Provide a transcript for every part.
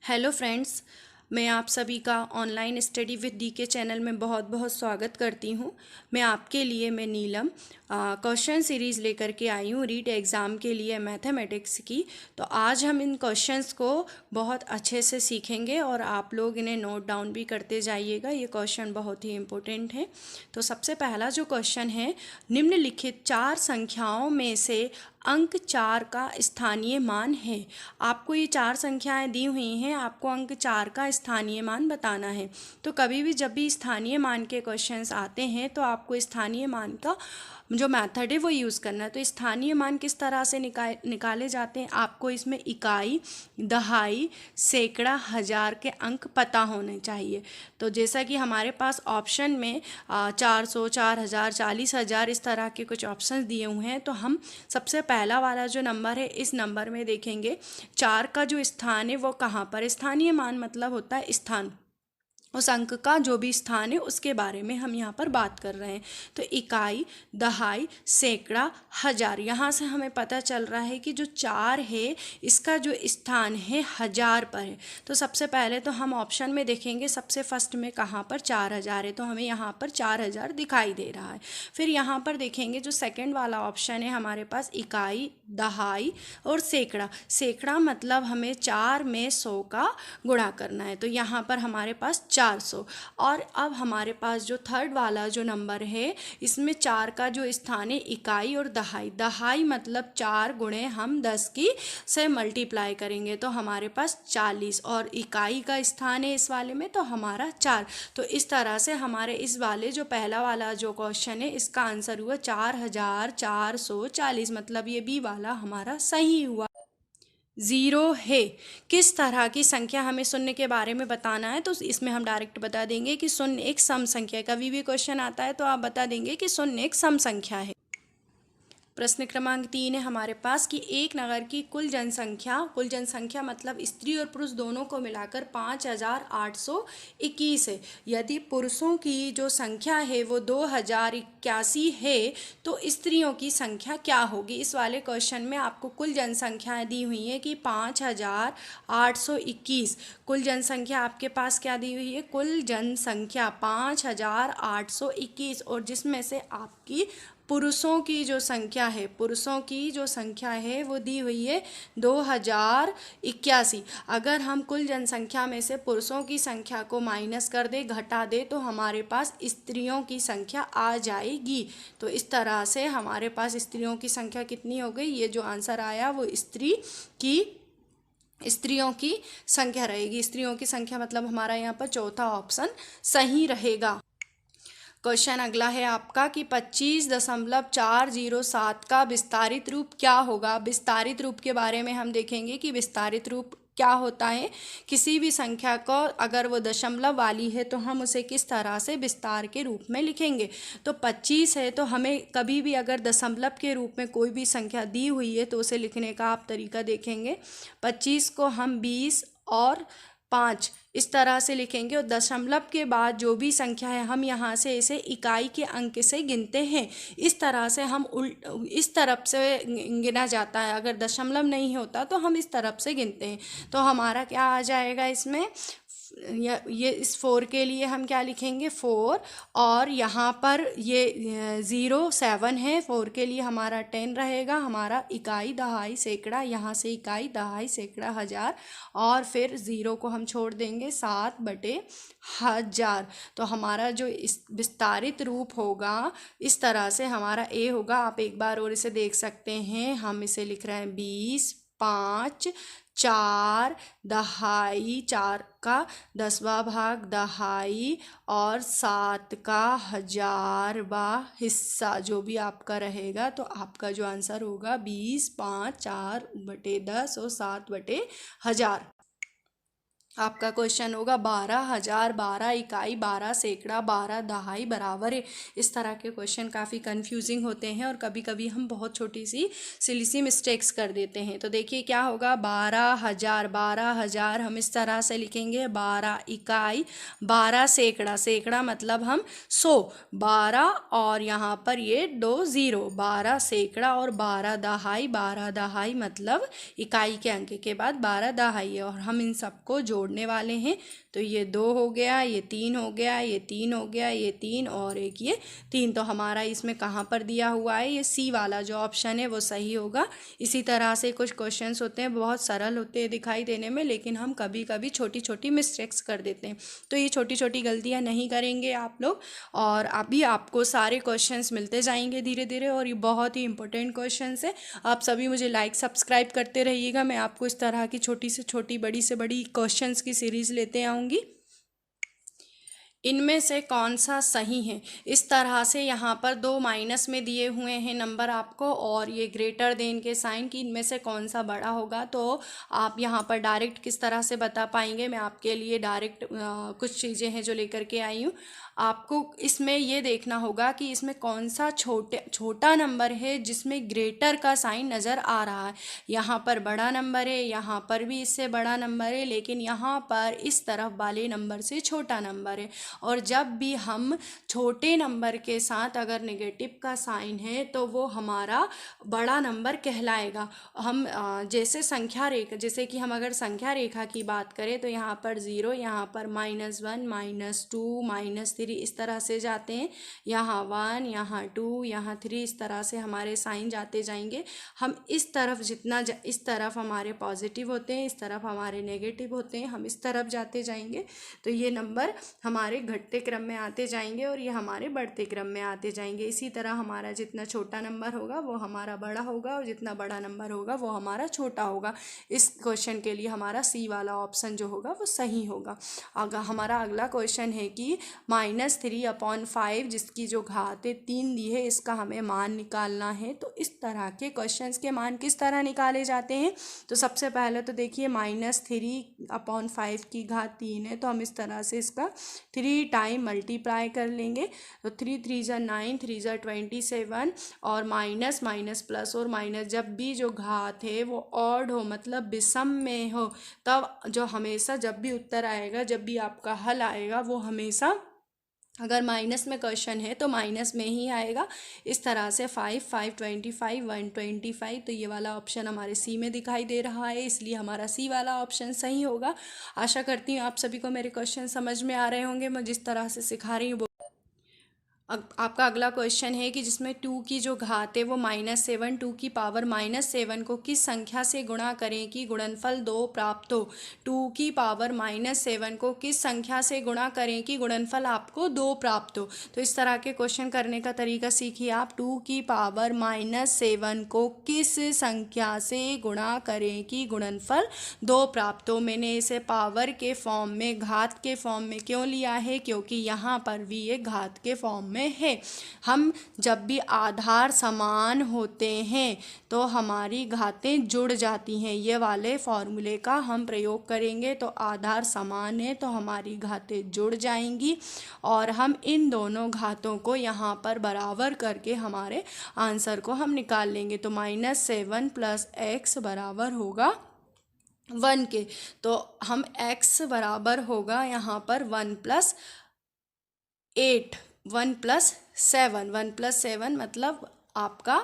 Hello friends, मैं आप सभी का ऑनलाइन स्टडी विद डी के चैनल में बहुत बहुत स्वागत करती हूँ। मैं आपके लिए नीलम क्वेश्चन सीरीज़ लेकर के आई हूँ रीट एग्ज़ाम के लिए मैथमेटिक्स की। तो आज हम इन क्वेश्चंस को बहुत अच्छे से सीखेंगे और आप लोग इन्हें नोट डाउन भी करते जाइएगा। ये क्वेश्चन बहुत ही इम्पोर्टेंट है। तो सबसे पहला जो क्वेश्चन है, निम्नलिखित चार संख्याओं में से अंक 4 का स्थानीय मान है। आपको ये चार संख्याएं दी हुई हैं, आपको अंक 4 का स्थानीय मान बताना है। तो कभी भी जब भी स्थानीय मान के क्वेश्चंस आते हैं तो आपको स्थानीय मान का जो मेथड है वो यूज़ करना है। तो स्थानीय मान किस तरह से निकाले जाते हैं, आपको इसमें इकाई, दहाई, सैकड़ा, हज़ार के अंक पता होने चाहिए। तो जैसा कि हमारे पास ऑप्शन में 400, 4000, 40,000 इस तरह के कुछ ऑप्शंस दिए हुए हैं। तो हम सबसे पहला वाला जो नंबर है, इस नंबर में देखेंगे 4 का जो स्थान है वो कहाँ पर। स्थानीय मान मतलब होता है स्थान, उस अंक का जो भी स्थान है उसके बारे में हम यहाँ पर बात कर रहे हैं। तो इकाई, दहाई, सैकड़ा, हज़ार, यहाँ से हमें पता चल रहा है कि जो 4 है इसका जो स्थान है 1000 पर है। तो सबसे पहले तो हम ऑप्शन में देखेंगे सबसे फर्स्ट में कहाँ पर 4000 है, तो हमें यहाँ पर 4000 दिखाई दे रहा है। फिर यहाँ पर देखेंगे जो सेकेंड वाला ऑप्शन है हमारे पास, इकाई, दहाई और सैकड़ा। सैकड़ा मतलब हमें 4 में 100 का गुणा करना है, तो यहाँ पर हमारे पास 400। और अब हमारे पास जो थर्ड वाला जो नंबर है, इसमें 4 का जो स्थान है इकाई और दहाई। दहाई मतलब 4 गुणे हम 10 की से मल्टीप्लाई करेंगे तो हमारे पास 40, और इकाई का स्थान है इस वाले में तो हमारा 4। तो इस तरह से हमारे इस वाले जो पहला वाला जो क्वेश्चन है इसका आंसर हुआ 4440, मतलब ये बी वाला हमारा सही हुआ। ज़ीरो है। किस तरह की संख्या हमें शून्य के बारे में बताना है, तो इसमें हम डायरेक्ट बता देंगे कि शून्य एक सम संख्या है। कभी भी क्वेश्चन आता है तो आप बता देंगे कि शून्य एक सम संख्या है। प्रश्न क्रमांक 3 है हमारे पास कि एक नगर की कुल जनसंख्या मतलब स्त्री और पुरुष दोनों को मिलाकर 5821 है। यदि पुरुषों की जो संख्या है वो 2081 है तो स्त्रियों की संख्या क्या होगी। इस वाले क्वेश्चन में आपको कुल जनसंख्याएं दी हुई है कि 5821। कुल जनसंख्या आपके पास क्या दी हुई है, कुल जनसंख्या 5821, और जिसमें से आपकी पुरुषों की जो संख्या है वो दी हुई है 2081। अगर हम कुल जनसंख्या में से पुरुषों की संख्या को माइनस कर दे, घटा दे, तो हमारे पास स्त्रियों की संख्या आ जाएगी। तो इस तरह से हमारे पास स्त्रियों की संख्या कितनी हो गई, ये जो आंसर आया वो स्त्रियों की संख्या रहेगी। स्त्रियों की संख्या मतलब हमारा यहाँ पर चौथा ऑप्शन सही रहेगा। क्वेश्चन अगला है आपका कि 25.407 का विस्तारित रूप क्या होगा। विस्तारित रूप के बारे में हम देखेंगे कि विस्तारित रूप क्या होता है। किसी भी संख्या को अगर वो दशमलव वाली है तो हम उसे किस तरह से विस्तार के रूप में लिखेंगे। तो 25 है तो हमें कभी भी अगर दशमलव के रूप में कोई भी संख्या दी हुई है तो उसे लिखने का आप तरीका देखेंगे। 25 को हम 20 और 5 इस तरह से लिखेंगे, और दशमलव के बाद जो भी संख्या है हम यहाँ से इसे इकाई के अंक से गिनते हैं। इस तरह से हम इस तरफ से गिना जाता है, अगर दशमलव नहीं होता तो हम इस तरफ से गिनते हैं। तो हमारा क्या आ जाएगा इसमें, ये इस 4 के लिए हम क्या लिखेंगे 4, और यहाँ पर ये 07 है, 4 के लिए हमारा 10 रहेगा। हमारा इकाई, दहाई, सैकड़ा, यहाँ से इकाई, दहाई, सैकड़ा, हज़ार, और फिर 0 को हम छोड़ देंगे 7/1000। तो हमारा जो इस विस्तारित रूप होगा इस तरह से हमारा ए होगा। आप एक बार और इसे देख सकते हैं, हम इसे लिख रहे हैं 20, 5, 4, दहाई, 4 का 10वां भाग दहाई, और 7 का 1000वां हिस्सा, जो भी आपका रहेगा। तो आपका जो आंसर होगा 20, 5, 4/10 और 7/1000। आपका क्वेश्चन होगा 12,000, 12 इकाई, 12 सैकड़ा, 12 दहाई बराबर है। इस तरह के क्वेश्चन काफ़ी कंफ्यूजिंग होते हैं और कभी कभी हम बहुत छोटी सी सिली सी मिस्टेक्स कर देते हैं। तो देखिए क्या होगा, 12,000, 12,000 हम इस तरह से लिखेंगे, 12 इकाई, 12 सैकड़ा, सैकड़ा मतलब हम 100, 12 और यहाँ पर ये 2 0, 12 सैकड़ा और 12 दहाई, 12 दहाई मतलब इकाई के अंक के बाद 12 दहाई है और हम इन सबको जोड़ने वाले हैं। तो ये 2 हो गया, ये 3 हो गया, ये 3 हो गया, ये 3 और एक ये 3। तो हमारा इसमें कहाँ पर दिया हुआ है, ये सी वाला जो ऑप्शन है वो सही होगा। इसी तरह से कुछ क्वेश्चंस होते हैं, बहुत सरल होते हैं दिखाई देने में, लेकिन हम कभी कभी छोटी छोटी मिस्टेक्स कर देते हैं। तो ये छोटी छोटी गलतियाँ नहीं करेंगे आप लोग। और अभी आपको सारे क्वेश्चंस मिलते जाएंगे धीरे धीरे और ये बहुत ही इंपॉर्टेंट क्वेश्चंस है। आप सभी मुझे लाइक सब्सक्राइब करते रहिएगा। मैं आपको इस तरह की छोटी से छोटी, बड़ी से बड़ी क्वेश्चंस की सीरीज़ लेते आऊँगी। इनमें से कौन सा सही है, इस तरह से यहाँ पर 2 माइनस में दिए हुए हैं नंबर आपको और ये ग्रेटर देन के साइन की, इनमें से कौन सा बड़ा होगा। तो आप यहाँ पर डायरेक्ट किस तरह से बता पाएंगे, मैं आपके लिए डायरेक्ट कुछ चीज़ें हैं जो लेकर के आई हूँ। आपको इसमें ये देखना होगा कि इसमें कौन सा छोटा नंबर है जिसमें ग्रेटर का साइन नज़र आ रहा है। यहाँ पर बड़ा नंबर है, यहाँ पर भी इससे बड़ा नंबर है, लेकिन यहाँ पर इस तरफ वाले नंबर से छोटा नंबर है। और जब भी हम छोटे नंबर के साथ अगर नेगेटिव का साइन है तो वो हमारा बड़ा नंबर कहलाएगा। हम जैसे संख्या रेखा, जैसे कि हम अगर संख्या रेखा की बात करें तो यहाँ पर 0, यहाँ पर -1, -2, -3 इस तरह से जाते हैं। यहाँ 1, यहाँ 2, यहाँ 3 इस तरह से हमारे साइन जाते जाएंगे। हम इस तरफ जितना इस तरफ हमारे पॉजिटिव होते हैं, इस तरफ हमारे नेगेटिव होते हैं, हम इस तरफ जाते जाएंगे तो ये नंबर हमारे घटते क्रम में आते जाएंगे और ये हमारे बढ़ते क्रम में आते जाएंगे। इसी तरह हमारा जितना छोटा नंबर होगा वो हमारा बड़ा होगा और जितना बड़ा नंबर होगा वो हमारा छोटा होगा। इस क्वेश्चन के लिए हमारा सी वाला ऑप्शन जो होगा वो सही होगा। हमारा अगला क्वेश्चन है कि -3/5 जिसकी जो घात 3 दी है, इसका हमें मान निकालना है। तो इस तरह के क्वेश्चंस के मान किस तरह निकाले जाते हैं, तो सबसे पहले तो देखिए -3/5 की घात 3 है, तो हम इस तरह से इसका 3 टाइम मल्टीप्लाई कर लेंगे। तो 3 3 × 9, 3 × 27 और माइनस माइनस प्लस और माइनस, जब भी जो घात है वो ऑड हो मतलब विषम में हो, तब जो हमेशा जब भी उत्तर आएगा, जब भी आपका हल आएगा वो हमेशा अगर माइनस में क्वेश्चन है तो माइनस में ही आएगा। इस तरह से 5 5 25 125, तो ये वाला ऑप्शन हमारे सी में दिखाई दे रहा है, इसलिए हमारा सी वाला ऑप्शन सही होगा। आशा करती हूँ आप सभी को मेरे क्वेश्चन समझ में आ रहे होंगे। मैं जिस तरह से सिखा रही हूँ आपका अगला क्वेश्चन है कि जिसमें 2 की जो घात है वो -7, 2 की पावर -7 को किस संख्या से गुणा करें कि गुणनफल 2 प्राप्त हो। 2 की पावर -7 को किस संख्या से गुणा करें कि गुणनफल आपको 2 प्राप्त हो। तो इस तरह के क्वेश्चन करने का तरीका सीखिए आप। 2 की पावर -7 को किस संख्या से गुणा करें कि गुणनफल 2 प्राप्त हो। मैंने इसे पावर के फॉर्म में, घात के फॉर्म में क्यों लिया है, क्योंकि यहाँ पर भी ये घात के फॉर्म में है। हम जब भी आधार समान होते हैं तो हमारी घातें जुड़ जाती हैं। ये वाले फॉर्मूले का हम प्रयोग करेंगे तो आधार समान है तो हमारी घातें जुड़ जाएंगी और हम इन दोनों घातों को यहाँ पर बराबर करके हमारे आंसर को हम निकाल लेंगे। तो -7 + x बराबर होगा 1 के। तो हम x बराबर होगा यहाँ पर 1 + 8, 1 + 7, 1 + 7 मतलब आपका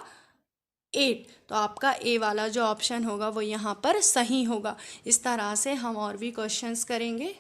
8। तो आपका ए वाला जो ऑप्शन होगा वो यहाँ पर सही होगा। इस तरह से हम और भी क्वेश्चंस करेंगे।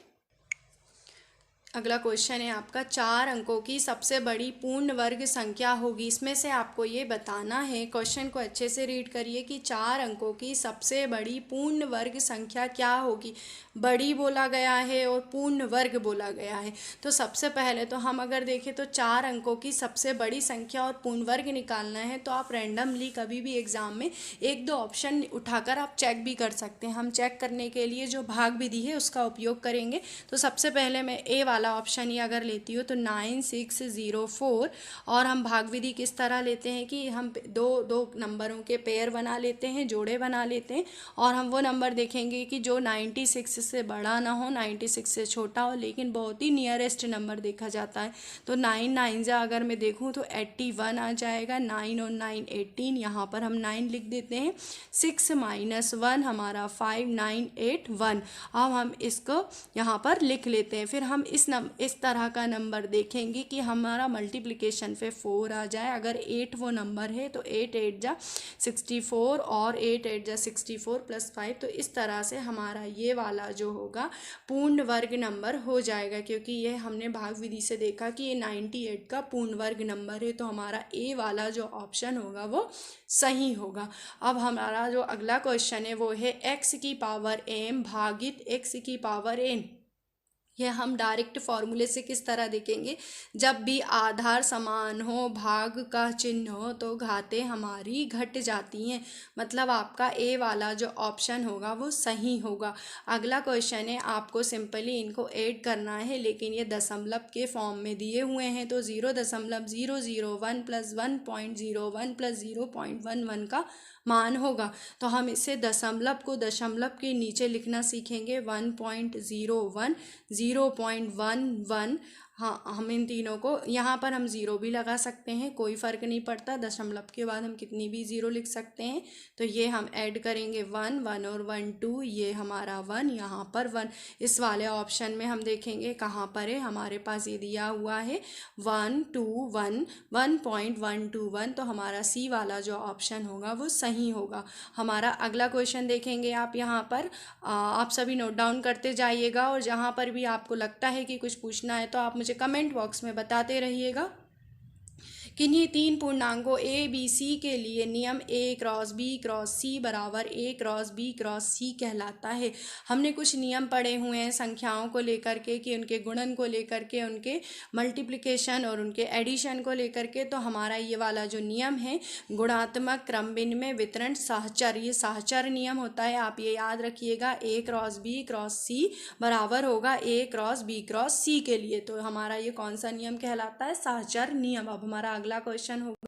अगला क्वेश्चन है आपका 4 अंकों की सबसे बड़ी पूर्ण वर्ग संख्या होगी। इसमें से आपको ये बताना है, क्वेश्चन को अच्छे से रीड करिए कि 4 अंकों की सबसे बड़ी पूर्ण वर्ग संख्या क्या होगी। बड़ी बोला गया है और पूर्ण वर्ग बोला गया है। तो सबसे पहले तो हम अगर देखें तो 4 अंकों की सबसे बड़ी संख्या और पूर्ण वर्ग निकालना है तो आप रैंडमली कभी भी एग्ज़ाम में 1-2 ऑप्शन उठाकर आप चेक भी कर सकते हैं। हम चेक करने के लिए जो भाग विधि है उसका उपयोग करेंगे। तो सबसे पहले मैं ए वाला वाला ऑप्शन ही अगर लेती हूँ तो 9604, और हम भाग विधि किस तरह लेते हैं कि हम दो दो नंबरों के पेयर बना लेते हैं, जोड़े बना लेते हैं, और हम वो नंबर देखेंगे कि जो 96 से बड़ा ना हो, 96 से छोटा हो, लेकिन बहुत ही नियरेस्ट नंबर देखा जाता है। तो 9 9 जा अगर मैं देखूँ तो 81 आ जाएगा। 9 और 9 18, यहाँ पर हम 9 लिख देते हैं। 6 - 1 हमारा 5 9 8 1। अब हम इसको यहाँ पर लिख लेते हैं। फिर हम इस तरह का नंबर देखेंगे कि हमारा मल्टीप्लिकेशन पे 4 आ जाए। अगर 8 वो नंबर है तो 8 8 जा 64 और 8 8 जा 64 + 5। तो इस तरह से हमारा ये वाला जो होगा पूर्ण वर्ग नंबर हो जाएगा, क्योंकि ये हमने भाग विधि से देखा कि ये 98 का पूर्ण वर्ग नंबर है। तो हमारा ए वाला जो ऑप्शन होगा वो सही होगा। अब हमारा जो अगला क्वेश्चन है वो है x की पावर m भागित x की पावर n। यह हम डायरेक्ट फॉर्मूले से किस तरह देखेंगे, जब भी आधार समान हो, भाग का चिन्ह हो, तो घातें हमारी घट जाती हैं। मतलब आपका ए वाला जो ऑप्शन होगा वो सही होगा। अगला क्वेश्चन है, आपको सिंपली इनको ऐड करना है, लेकिन ये दशमलव के फॉर्म में दिए हुए हैं। तो 0.001 + 1.01 + 0.11 का मान होगा। तो हम इसे दशमलव को दशमलव के नीचे लिखना सीखेंगे। 1.01 0.11। हाँ, हम इन तीनों को यहाँ पर हम ज़ीरो भी लगा सकते हैं, कोई फ़र्क नहीं पड़ता। दशमलव के बाद हम कितनी भी ज़ीरो लिख सकते हैं। तो ये हम ऐड करेंगे 1 1 और 1 2, ये हमारा 1, यहाँ पर 1। इस वाले ऑप्शन में हम देखेंगे कहाँ पर है, हमारे पास ये दिया हुआ है 1 2 1 1.121। तो हमारा सी वाला जो ऑप्शन होगा वो सही होगा। हमारा अगला क्वेश्चन देखेंगे आप यहाँ पर। आप सभी नोट डाउन करते जाइएगा, और जहाँ पर भी आपको लगता है कि कुछ पूछना है तो आप मुझे कमेंट बॉक्स में बताते रहिएगा। किन्हीं तीन पूर्णांकों ए बी सी के लिए नियम A cross B cross C बराबर A cross B cross C कहलाता है। हमने कुछ नियम पढ़े हुए हैं संख्याओं को लेकर के, कि उनके गुणन को लेकर के, उनके मल्टीप्लिकेशन और उनके एडिशन को लेकर के। तो हमारा ये वाला जो नियम है, गुणात्मक क्रम विनिमय वितरण सहचर, ये सहचर नियम होता है। आप ये याद रखिएगा, A cross B cross C बराबर होगा A cross B cross C के लिए। तो हमारा ये कौन सा नियम कहलाता है, सहचर नियम। अब हमारा अगला क्वेश्चन होगा,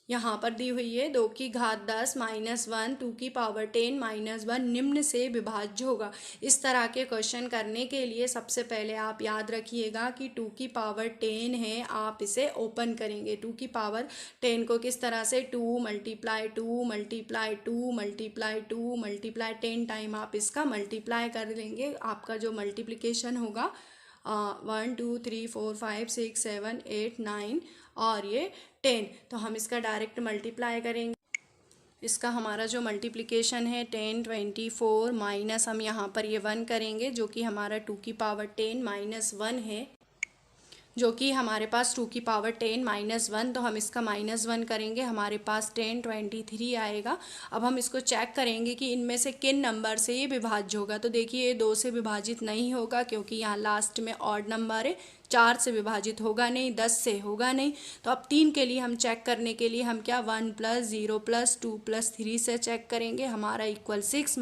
यहाँ पर दी हुई है 2 की घात 10 - 1 2 की पावर 10 - 1 निम्न से विभाज्य होगा। इस तरह के क्वेश्चन करने के लिए सबसे पहले आप याद रखिएगा कि 2 की पावर 10 है, आप इसे ओपन करेंगे। 2 की पावर 10 को किस तरह से 2 × 2 × 2 × 2 × 10 टाइम आप इसका मल्टीप्लाई कर लेंगे। आपका जो मल्टीप्लिकेशन होगा 1 2 3 4 5 6 7 8 9 और ये 10। तो हम इसका डायरेक्ट मल्टीप्लाई करेंगे। इसका हमारा जो मल्टीप्लिकेशन है 10 24 माइनस हम यहाँ पर ये 1 करेंगे, जो कि हमारा 2 की पावर 10 - 1 है, जो कि हमारे पास 2 की पावर 10 - 1। तो हम इसका -1 करेंगे, हमारे पास 10 23 आएगा। अब हम इसको चेक करेंगे कि इनमें से किन नंबर से ये विभाज्य होगा। तो देखिए, ये 2 से विभाजित नहीं होगा, क्योंकि यहाँ लास्ट में ऑड नंबर है। 4 से विभाजित होगा नहीं, 10 से होगा नहीं। तो अब 3 के लिए हम चेक करने के लिए हम क्या 1 + 0 + 2 + 3 से चेक करेंगे। हमारा इक्वल 6,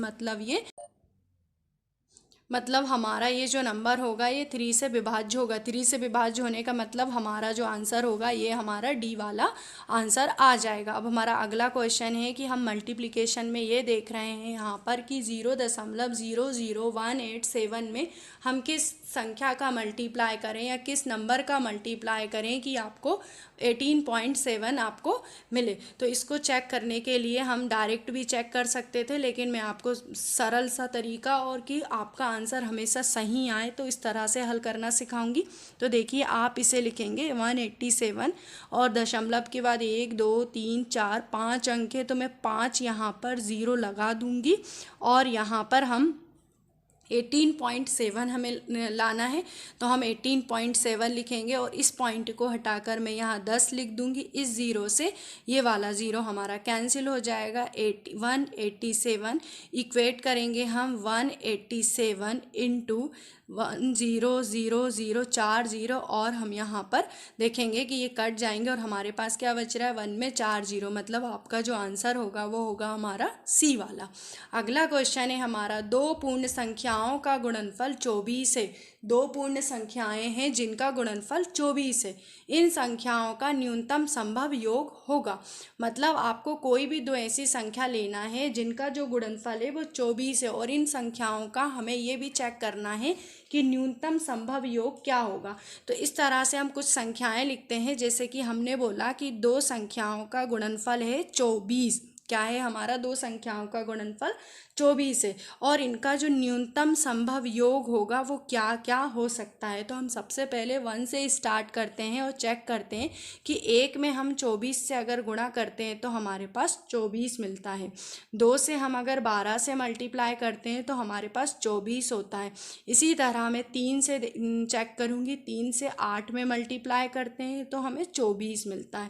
मतलब हमारा ये जो नंबर होगा ये 3 से विभाज्य होगा। 3 से विभाज्य होने का मतलब हमारा जो आंसर होगा ये हमारा डी वाला आंसर आ जाएगा। अब हमारा अगला क्वेश्चन है कि हम मल्टीप्लिकेशन में ये देख रहे हैं यहाँ पर कि 0.00187 में हम किस संख्या का मल्टीप्लाई करें या किस नंबर का मल्टीप्लाई करें कि आपको 18.7 आपको मिले। तो इसको चेक करने के लिए हम डायरेक्ट भी चेक कर सकते थे, लेकिन मैं आपको सरल सा तरीका और कि आपका आंसर हमेशा सही आए तो इस तरह से हल करना सिखाऊंगी। तो देखिए, आप इसे लिखेंगे 187 और दशमलव के बाद 1 2 3 4 5 अंक है, तो मैं 5 यहाँ पर 0 लगा दूंगी और यहाँ पर हम 18.7 हमें लाना है। तो हम 18.7 लिखेंगे और इस पॉइंट को हटाकर मैं यहाँ 10 लिख दूंगी। इस ज़ीरो से ये वाला ज़ीरो हमारा कैंसिल हो जाएगा। 187 इक्वेट करेंगे हम 187 इंटू 1000 4 0 और हम यहाँ पर देखेंगे कि ये कट जाएंगे और हमारे पास क्या बच रहा है 1 में 4 0, मतलब आपका जो आंसर होगा वो होगा हमारा सी वाला। अगला क्वेश्चन है हमारा, दो पूर्ण संख्याओं संख्याओं का गुणनफल 24 है। दो पूर्ण संख्याएं हैं जिनका गुणनफल 24 है। इन संख्याओं का न्यूनतम संभव योग होगा। मतलब आपको कोई भी दो ऐसी संख्या लेना है जिनका जो गुणनफल है वो 24 है, और इन संख्याओं का हमें ये भी चेक करना है कि न्यूनतम संभव योग क्या होगा। तो इस तरह से हम कुछ संख्याएं लिखते हैं। जैसे कि हमने बोला कि दो संख्याओं का गुणनफल है 24। क्या है हमारा? दो संख्याओं का गुणनफल 24 है, और इनका जो न्यूनतम संभव योग होगा वो क्या क्या हो सकता है। तो हम सबसे पहले 1 से स्टार्ट करते हैं और चेक करते हैं कि 1 में हम 24 से अगर गुणा करते हैं तो हमारे पास 24 मिलता है। 2 से हम अगर 12 से मल्टीप्लाई करते हैं तो हमारे पास 24 होता है। इसी तरह मैं 3 से चेक करूँगी, 3 से 8 में मल्टीप्लाई करते हैं तो हमें 24 मिलता है।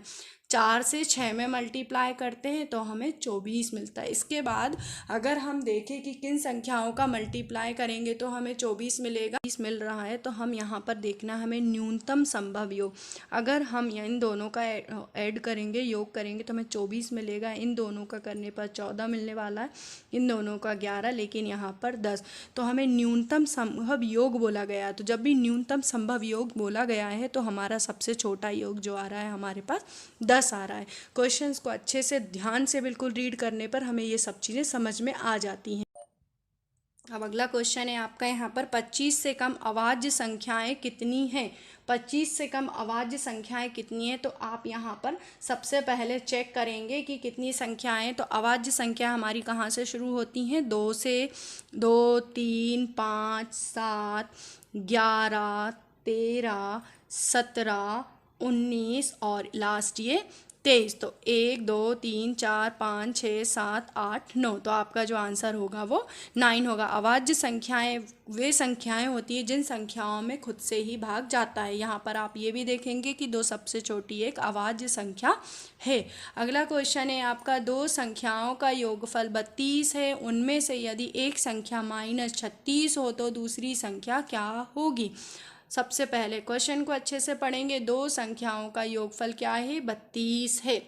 4 से 6 में मल्टीप्लाई करते हैं तो हमें 24 मिलता है। इसके बाद अगर हम देखें कि किन संख्याओं का मल्टीप्लाई करेंगे तो हमें 24 मिलेगा, 20 मिल रहा है, तो हम यहाँ पर देखना हमें न्यूनतम संभव योग। अगर हम इन दोनों का ऐड करेंगे, योग करेंगे, तो हमें 24 मिलेगा। इन दोनों का करने पर 14 मिलने वाला है, इन दोनों का 11, लेकिन यहाँ पर 10। तो हमें न्यूनतम संभव योग बोला गया। तो जब भी न्यूनतम संभव योग बोला गया है तो हमारा सबसे छोटा योग जो आ रहा है हमारे पास 10 आ रहा है। क्वेश्चंस को अच्छे से ध्यान से बिल्कुल रीड करने पर हमें ये सब चीज़ें समझ में आ जाती हैं। अब अगला क्वेश्चन है आपका यहाँ पर, 25 से कम अवाज्य संख्याएं कितनी हैं? 25 से कम अवाज्य संख्याएं कितनी हैं? तो आप यहाँ पर सबसे पहले चेक करेंगे कि कितनी संख्याएं। तो अवाज्य संख्या हमारी कहाँ से शुरू होती हैं? 2 से। 2, 3, 5, 7, 11, 13, 17, 19 और लास्ट ये 23। तो 1, 2, 3, 4, 5, 6, 7, 8, 9। तो आपका जो आंसर होगा वो 9 होगा। अवाज्य संख्याएं वे संख्याएं होती है जिन संख्याओं में खुद से ही भाग जाता है। यहाँ पर आप ये भी देखेंगे कि 2 सबसे छोटी एक अवाज्य संख्या है। अगला क्वेश्चन है आपका, दो संख्याओं का योगफल 32 है, उनमें से यदि एक संख्या -36 हो तो दूसरी संख्या क्या होगी? सबसे पहले क्वेश्चन को अच्छे से पढ़ेंगे। दो संख्याओं का योगफल क्या है? 32 है।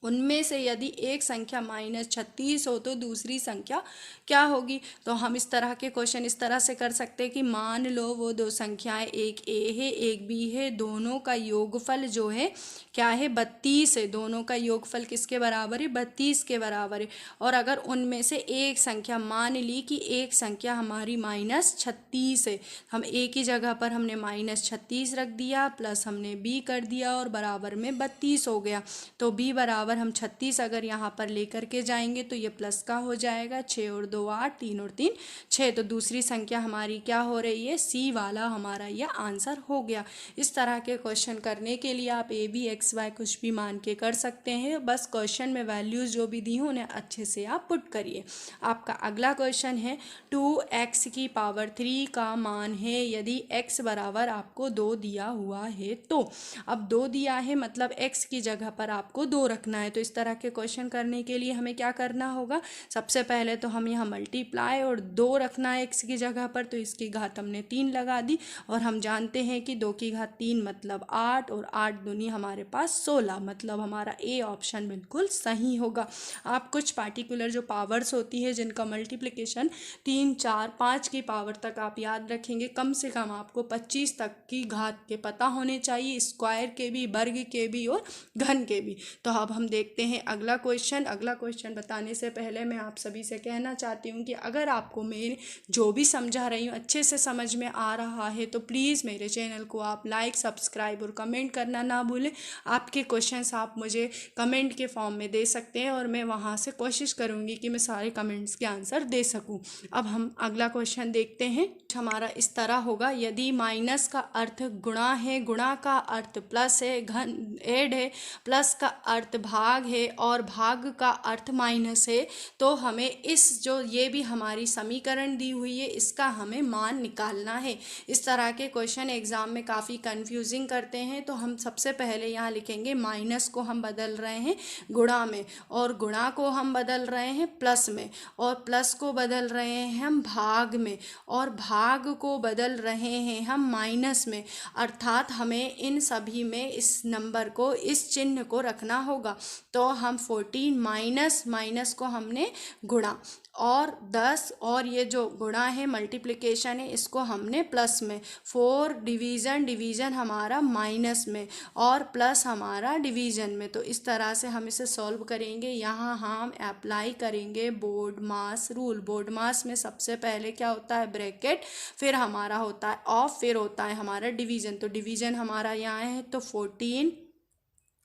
उनमें से यदि एक संख्या -36 हो तो दूसरी संख्या क्या होगी? तो हम इस तरह के क्वेश्चन इस तरह से कर सकते हैं कि मान लो वो दो संख्याएं, एक ए है एक बी है, दोनों का योगफल जो है क्या है? 32 है। दोनों का योगफल किसके बराबर है? 32 के बराबर है। और अगर उनमें से एक संख्या, मान ली कि एक संख्या हमारी -36 है, हम ए की जगह पर हमने -36 रख दिया, प्लस हमने बी कर दिया और बराबर में 32 हो गया। तो बी बराबर हम 36 अगर यहाँ पर लेकर के जाएंगे तो ये प्लस का हो जाएगा। 6 और 2 8, 3 और 3 6। तो दूसरी संख्या हमारी क्या हो रही है? सी वाला हमारा यह आंसर हो गया। इस तरह के क्वेश्चन करने के लिए आप ए बी एक्स वाई कुछ भी मान के कर सकते हैं। बस क्वेश्चन में वैल्यूज़ जो भी दी हों उन्हें अच्छे से आप पुट करिए। आपका अगला क्वेश्चन है, 2x की पावर 3 का मान है यदि x बराबर आपको 2 दिया हुआ है तो। अब 2 दिया है मतलब x की जगह पर आपको 2 रखना है। तो इस तरह के क्वेश्चन करने के लिए हमें क्या करना होगा? सबसे पहले तो हम यहाँ मल्टीप्लाई और 2 रखना है x की जगह पर, तो इसकी घात हमने 3 लगा दी। और हम जानते हैं कि 2 की घात 3 मतलब 8, और 8 दूनी हमारे पास 16, मतलब हमारा ए ऑप्शन बिल्कुल सही होगा। आप कुछ पार्टिकुलर जो पावर्स होती है जिनका मल्टीप्लिकेशन 3, 4, 5 की पावर तक आप याद रखेंगे, कम से कम आपको 25 तक की घात के पता होने चाहिए, स्क्वायर के भी, वर्ग के भी और घन के भी। तो अब हम देखते हैं अगला क्वेश्चन। अगला क्वेश्चन बताने से पहले मैं आप सभी से कहना चाहती हूँ कि अगर आपको मेरे जो भी समझा रही हूँ अच्छे से समझ में आ रहा है तो प्लीज़ मेरे चैनल को आप लाइक, सब्सक्राइब और कमेंट करना ना भूलें। आपके क्वेश्चंस आप मुझे कमेंट के फॉर्म में दे सकते हैं और मैं वहाँ से कोशिश करूँगी कि मैं सारे कमेंट्स के आंसर दे सकूँ। अब हम अगला क्वेश्चन देखते हैं। हमारा इस तरह होगा, यदि माइनस का अर्थ गुणा है, गुणा का अर्थ प्लस है, घन ऐड है, प्लस का अर्थ भाग है और भाग का अर्थ माइनस है, तो हमें इस जो ये भी हमारी समीकरण दी हुई है इसका हमें मान निकालना है। इस तरह के क्वेश्चन एग्जाम में काफ़ी कंफ्यूजिंग करते हैं। तो हम सबसे पहले यहाँ लिखेंगे माइनस को हम बदल रहे हैं गुणा में, और गुणा को हम बदल रहे हैं प्लस में, और प्लस को बदल रहे हैं हम भाग में, और भाग को बदल रहे हैं हम माइनस में। अर्थात हमें इन सभी में इस नंबर को, इस चिन्ह को रखना होगा। तो हम 14 माइनस माइनस को हमने गुणा, और 10 और ये जो गुणा है मल्टीप्लिकेशन है इसको हमने प्लस में, 4 डिवीज़न डिवीज़न हमारा माइनस में और प्लस हमारा डिवीज़न में। तो इस तरह से हम इसे सॉल्व करेंगे। यहाँ हम अप्लाई करेंगे बोर्ड मास रूल। बोर्ड मास में सबसे पहले क्या होता है, ब्रैकेट, फिर हमारा होता है ऑफ, फिर होता है हमारा डिवीज़न। तो डिवीज़न हमारा यहाँ है तो 14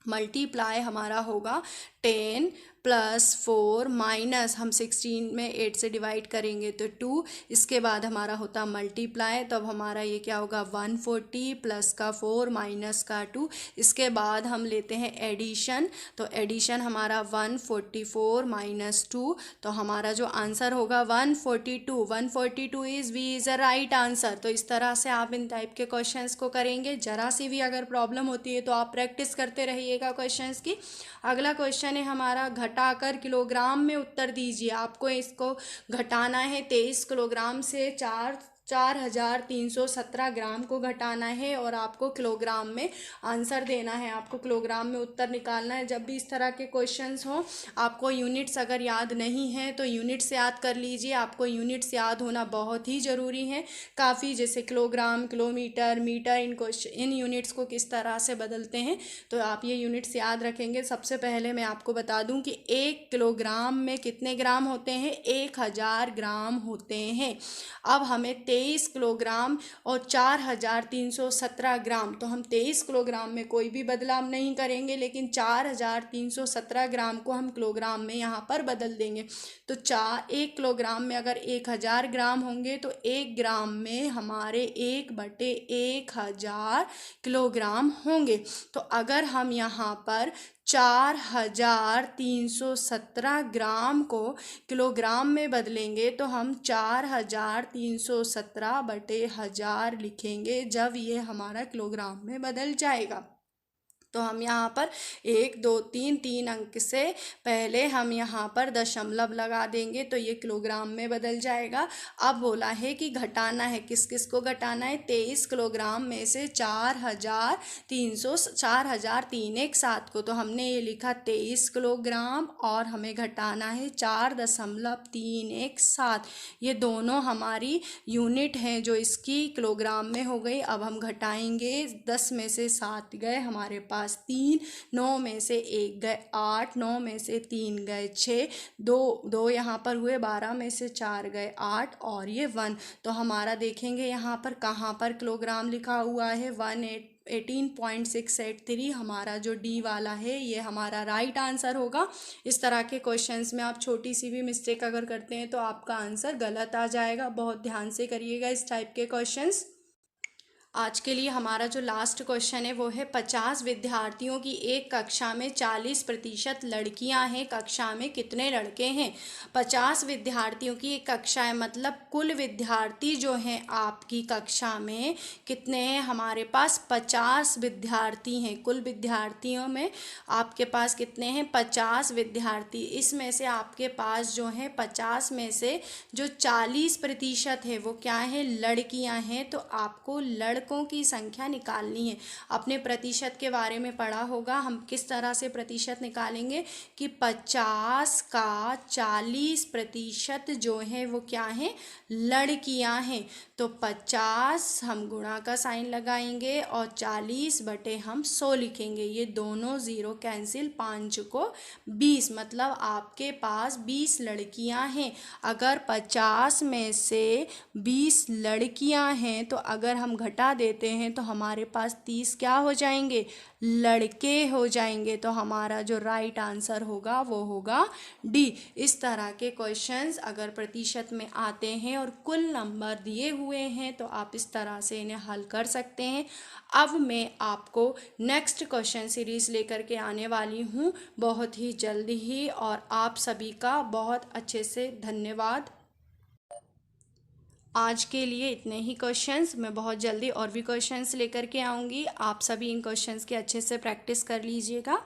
मल्टीप्लाई हमारा होगा 10 प्लस 4 माइनस हम 16 में 8 से डिवाइड करेंगे तो 2, इसके बाद हमारा होता मल्टीप्लाई, तो अब हमारा ये क्या होगा 140 प्लस का 4 माइनस का 2, इसके बाद हम लेते हैं एडिशन। तो एडिशन हमारा 144 माइनस 2, तो हमारा जो आंसर होगा 142। 142 is we is a right answer. तो इस तरह से आप इन टाइप के क्वेश्चंस को करेंगे। जरा सी भी अगर प्रॉब्लम होती है तो आप प्रैक्टिस करते रहिएगा क्वेश्चंस की। अगला क्वेश्चन है हमारा, घटाकर किलोग्राम में उत्तर दीजिए। आपको इसको घटाना है 23 किलोग्राम से 4,317 ग्राम को घटाना है और आपको किलोग्राम में आंसर देना है, आपको किलोग्राम में उत्तर निकालना है। जब भी इस तरह के क्वेश्चंस हो, आपको यूनिट्स अगर याद नहीं है तो यूनिट्स याद कर लीजिए। आपको यूनिट्स याद होना बहुत ही ज़रूरी है काफ़ी, जैसे किलोग्राम, किलोमीटर, मीटर, इन यूनिट्स को किस तरह से बदलते हैं, तो आप ये यूनिट्स याद रखेंगे। सबसे पहले मैं आपको बता दूं कि 1 किलोग्राम में कितने ग्राम होते हैं, 1000 ग्राम होते हैं। अब हमें 23 किलोग्राम और 4,317 ग्राम, तो हम 23 किलोग्राम में कोई भी बदलाव नहीं करेंगे, लेकिन 4,317 ग्राम को हम किलोग्राम में यहाँ पर बदल देंगे। तो 1 किलोग्राम में अगर 1000 ग्राम होंगे तो 1 ग्राम में हमारे 1/1000 किलोग्राम होंगे। तो अगर हम यहाँ पर 4,317 ग्राम को किलोग्राम में बदलेंगे तो हम 4,317/1000 लिखेंगे जब ये हमारा किलोग्राम में बदल जाएगा। तो हम यहाँ पर 1 2 3 अंक से पहले हम यहाँ पर दशमलव लगा देंगे तो ये किलोग्राम में बदल जाएगा। अब बोला है कि घटाना है, किस किस को घटाना है, 23 किलोग्राम में से 4,317 को, तो हमने ये लिखा 23 किलोग्राम और हमें घटाना है 4.317। ये दोनों हमारी यूनिट हैं जो इसकी किलोग्राम में हो गई। अब हम घटाएंगे, 10 में से 7 गए हमारे पास 3, 9 में से 1 गए 8, 9 में से 3 गए 6, 2 यहाँ पर हुए, 12 में से 4 गए 8 और ये 1। तो हमारा देखेंगे यहाँ पर कहाँ पर किलोग्राम लिखा हुआ है, 18.683 हमारा जो डी वाला है ये हमारा राइट आंसर होगा। इस तरह के क्वेश्चंस में आप छोटी सी भी मिस्टेक अगर करते हैं तो आपका आंसर गलत आ जाएगा। बहुत ध्यान से करिएगा इस टाइप के क्वेश्चंस। आज के लिए हमारा जो लास्ट क्वेश्चन है वो है, 50 विद्यार्थियों की एक कक्षा में 40% लड़कियां हैं, कक्षा में कितने लड़के हैं। 50 विद्यार्थियों की एक कक्षा है, मतलब कुल विद्यार्थी जो हैं आपकी कक्षा में कितने हैं, हमारे पास 50 विद्यार्थी हैं। कुल विद्यार्थियों में आपके पास कितने हैं, 50 विद्यार्थी। इसमें से आपके पास जो है 50 में से जो 40% है वो क्या है, लड़कियां हैं। तो आपको लड़कों की संख्या निकालनी है। अपने प्रतिशत के बारे में पढ़ा होगा, हम किस तरह से प्रतिशत निकालेंगे कि 50 का 40% जो है वो क्या है, लड़कियां हैं। तो 50 हम गुणा का साइन लगाएंगे और 40 हम 100 लिखेंगे। ये दोनों ज़ीरो कैंसिल, 5 को 20, मतलब आपके पास 20 लड़कियां हैं। अगर 50 में से 20 लड़कियां हैं तो अगर हम घटा देते हैं तो हमारे पास 30 क्या हो जाएंगे, लड़के हो जाएंगे। तो हमारा जो राइट आंसर होगा वो होगा डी। इस तरह के क्वेश्चंस अगर प्रतिशत में आते हैं और कुल नंबर दिए हुए हैं तो आप इस तरह से इन्हें हल कर सकते हैं। अब मैं आपको नेक्स्ट क्वेश्चन सीरीज़ लेकर के आने वाली हूँ बहुत ही जल्दी ही, और आप सभी का बहुत अच्छे से धन्यवाद। आज के लिए इतने ही क्वेश्चंस, मैं बहुत जल्दी और भी क्वेश्चंस लेकर के आऊँगी। आप सभी इन क्वेश्चंस की अच्छे से प्रैक्टिस कर लीजिएगा।